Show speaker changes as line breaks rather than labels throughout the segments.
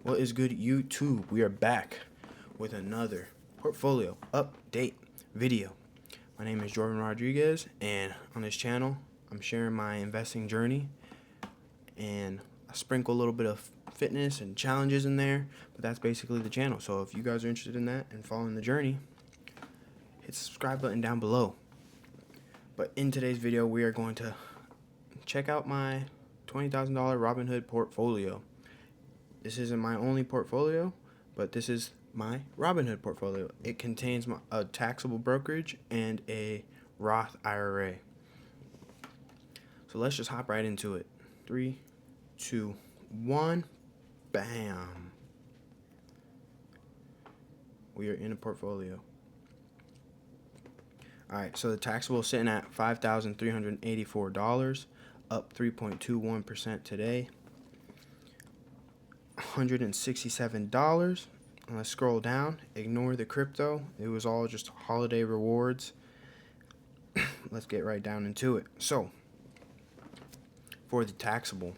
What is good, YouTube? We are back with another portfolio update video. My name is Jordan Rodriguez, and on this channel, I'm sharing my investing journey, and I sprinkle a little bit of fitness and challenges in there, but that's basically the channel. So if you guys are interested in that and following the journey, hit the subscribe button down below. But in today's video, we are going to check out my $20,000 Robinhood portfolio. This isn't my only portfolio, but this is my Robinhood portfolio. It contains a taxable brokerage and a Roth IRA. So let's just hop right into it. 3, 2, 1, bam. We are in a portfolio. Alright, so the taxable is sitting at $5,384, up 3.21% today. $167. Let's scroll down. Ignore the crypto. It was all just holiday rewards. Let's get right down into it. So, for the taxable,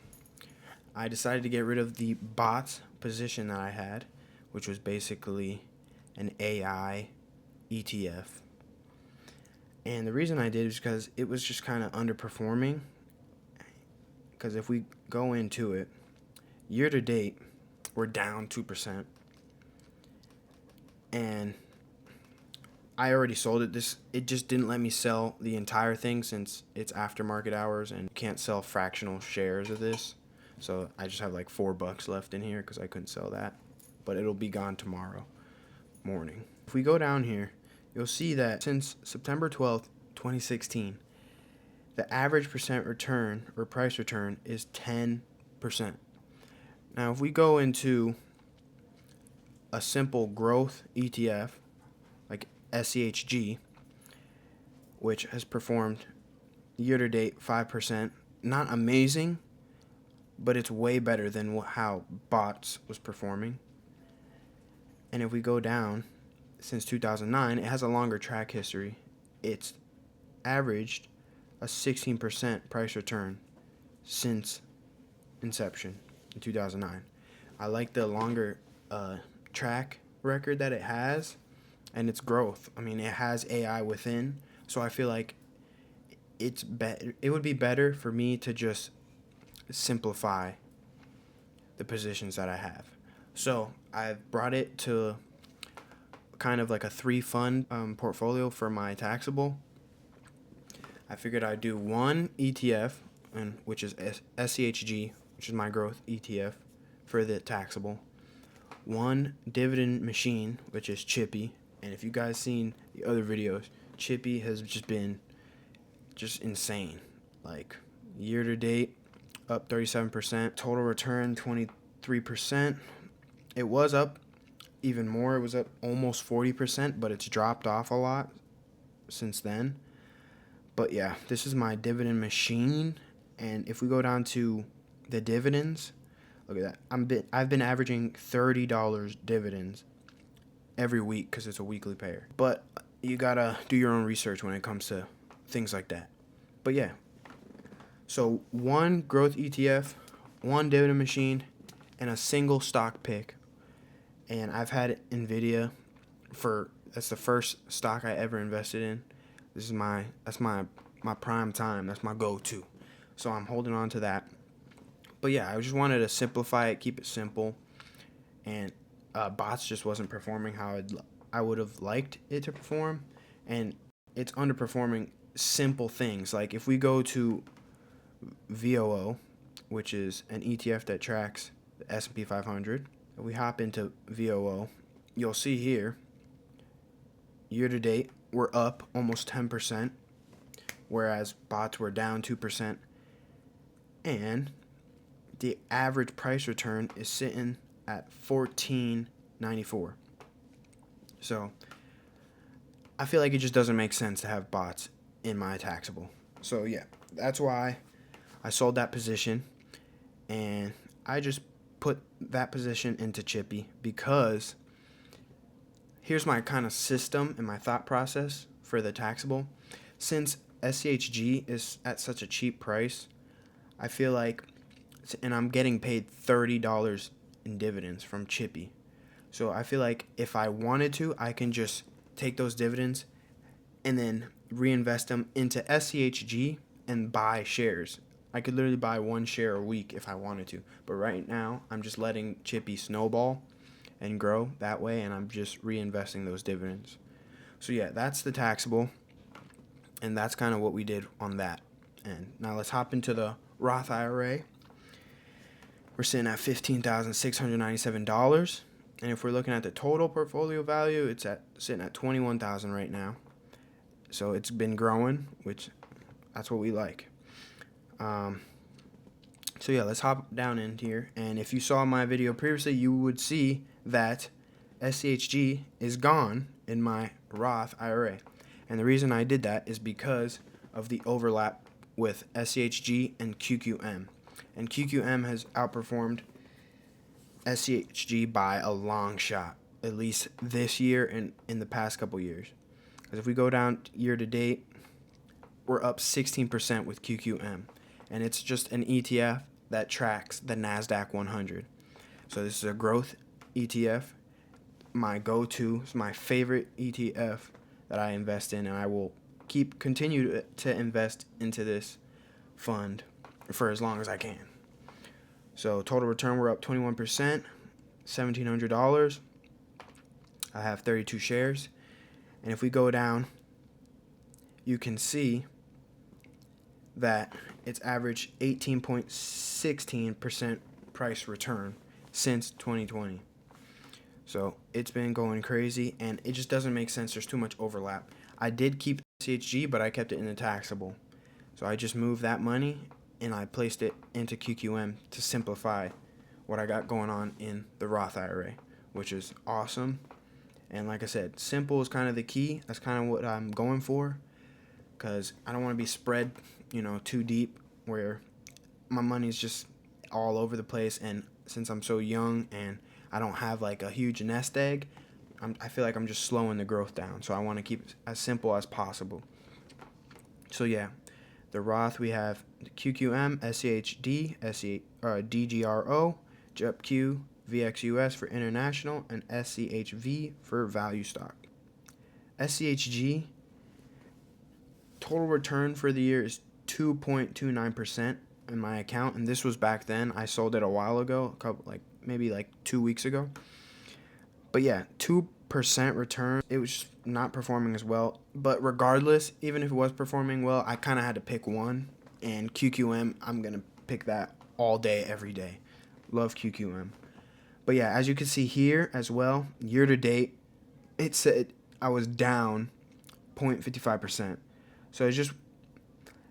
I decided to get rid of the bots position that I had, which was basically an AI ETF. And the reason I did is because it was just kind of underperforming. Because if we go into it, year to date, we're down 2%. And I already sold it. It just didn't let me sell the entire thing since it's after market hours and you can't sell fractional shares of this. So I just have like $4 left in here because I couldn't sell that. But it'll be gone tomorrow morning. If we go down here, you'll see that since September 12th, 2016, the average percent return or price return is 10%. Now, if we go into a simple growth ETF, like SCHG, which has performed year-to-date 5%, not amazing, but it's way better than how BOTS was performing. And if we go down, since 2009, it has a longer track history. It's averaged a 16% price return since inception in 2009. I like the longer track record that it has and its growth. I mean, it has AI within, so I feel like it would be better for me to just simplify the positions that I have. So I've brought it to kind of like a 3-fund portfolio for my taxable. I figured I'd do one ETF, which is SCHG, which is my growth ETF for the taxable. One dividend machine, which is Chippy. And if you guys seen the other videos, Chippy has just been insane. Like year to date, up 37%. Total return 23%. It was up even more. It was up almost 40%, but it's dropped off a lot since then. But yeah, this is my dividend machine. And if we go down to the dividends, look at that. I've been averaging $30 dividends every week because it's a weekly payer. But you gotta do your own research when it comes to things like that. But yeah, so one growth ETF, one dividend machine, and a single stock pick. And I've had Nvidia that's the first stock I ever invested in. That's my prime time. That's my go-to. So I'm holding on to that. But yeah, I just wanted to simplify it, keep it simple. And BOTS just wasn't performing how I would have liked it to perform. And it's underperforming simple things. Like if we go to VOO, which is an ETF that tracks the S&P 500. If we hop into VOO, you'll see here, year to date, we're up almost 10%, whereas BOTS were down 2%. And the average price return is sitting at $14.94. So I feel like it just doesn't make sense to have BOTS in my taxable. So yeah, that's why I sold that position, and I just put that position into Chippy because here's my kind of system and my thought process for the taxable. Since SCHG is at such a cheap price, I feel like, and I'm getting paid $30 in dividends from Chippy. So I feel like if I wanted to, I can just take those dividends and then reinvest them into SCHG and buy shares. I could literally buy 1 share a week if I wanted to. But right now, I'm just letting Chippy snowball and grow that way, and I'm just reinvesting those dividends. So yeah, that's the taxable, and that's kind of what we did on that. And now let's hop into the Roth IRA. We're sitting at $15,697. And if we're looking at the total portfolio value, it's sitting at $21,000 right now. So it's been growing, which that's what we like. So yeah, let's hop down in here. And if you saw my video previously, you would see that SCHG is gone in my Roth IRA. And the reason I did that is because of the overlap with SCHG and QQM. And QQM has outperformed SCHG by a long shot, at least this year and in the past couple years. Because if we go down year to date, we're up 16% with QQM. And it's just an ETF that tracks the NASDAQ 100. So this is a growth ETF. My go-to, it's my favorite ETF that I invest in, and I will continue to invest into this fund for as long as I can. So total return, we're up 21%, $1,700. I have 32 shares. And if we go down, you can see that it's averaged 18.16% price return since 2020. So it's been going crazy, and it just doesn't make sense. There's too much overlap. I did keep CHG, but I kept it in the taxable. So I just moved that money, and I placed it into QQM to simplify what I got going on in the Roth IRA, which is awesome. And like I said, simple is kind of the key. That's kind of what I'm going for, because I don't want to be spread, too deep where my money's just all over the place. And since I'm so young and I don't have like a huge nest egg, I feel like I'm just slowing the growth down. So I want to keep it as simple as possible. So yeah, the Roth, we have QQM, SCHD, DGRO, JEPQ, VXUS for international, and SCHV for value stock. SCHG, total return for the year is 2.29% in my account, and this was back then. I sold it a while ago, maybe 2 weeks ago. But yeah, 2% return. It was not performing as well. But regardless, even if it was performing well, I kind of had to pick one. And QQM, I'm going to pick that all day, every day. Love QQM. But yeah, as you can see here as well, year to date, it said I was down 0.55%. So it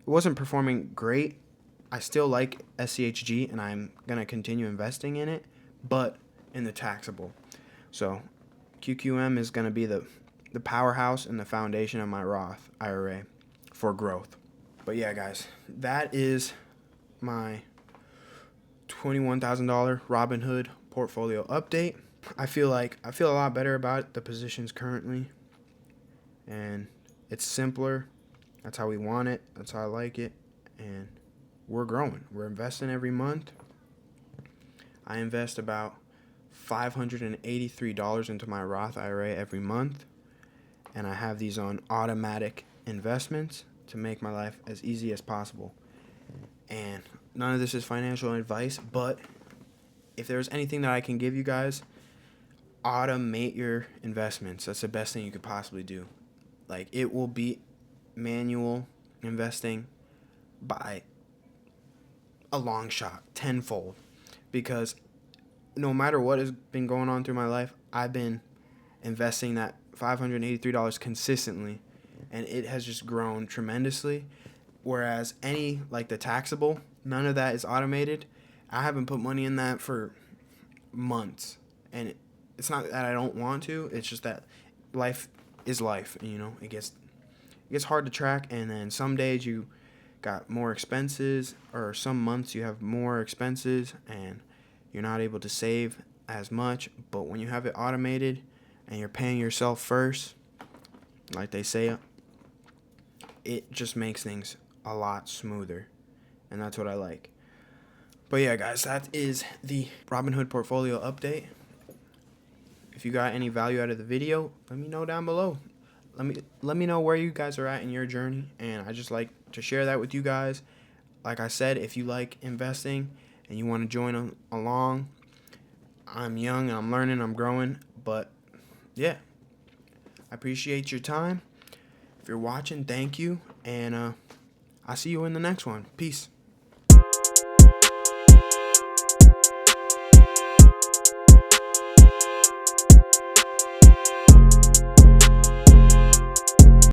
wasn't performing great. I still like SCHG, and I'm going to continue investing in it, but in the taxable. So QQM is going to be the powerhouse and the foundation of my Roth IRA for growth. But yeah, guys, that is my $21,000 Robinhood portfolio update. I feel a lot better about the positions currently, and it's simpler. That's how we want it. That's how I like it, and we're growing. We're investing every month. I invest about $583 into my Roth IRA every month, and I have these on automatic investments to make my life as easy as possible. And none of this is financial advice, but if there's anything that I can give you guys, automate your investments. That's the best thing you could possibly do. Like, it will beat manual investing by a long shot, tenfold, because no matter what has been going on through my life, I've been investing that $583 consistently, and it has just grown tremendously. Whereas the taxable, none of that is automated. I haven't put money in that for months, and it's not that I don't want to. It's just that life is life. It gets hard to track, and then some days you got more expenses, or some months you have more expenses, and you're not able to save as much. But when you have it automated and you're paying yourself first, like they say, it just makes things a lot smoother, and that's what I like. But yeah, guys, that is the Robinhood portfolio update. If you got any value out of the video, let me know down below. Let me know where you guys are at in your journey, and I just like to share that with you guys. Like I said, if you like investing and you want to join along, I'm young and I'm learning, I'm growing, but yeah, I appreciate your time. If you're watching, thank you, and I'll see you in the next one. Peace.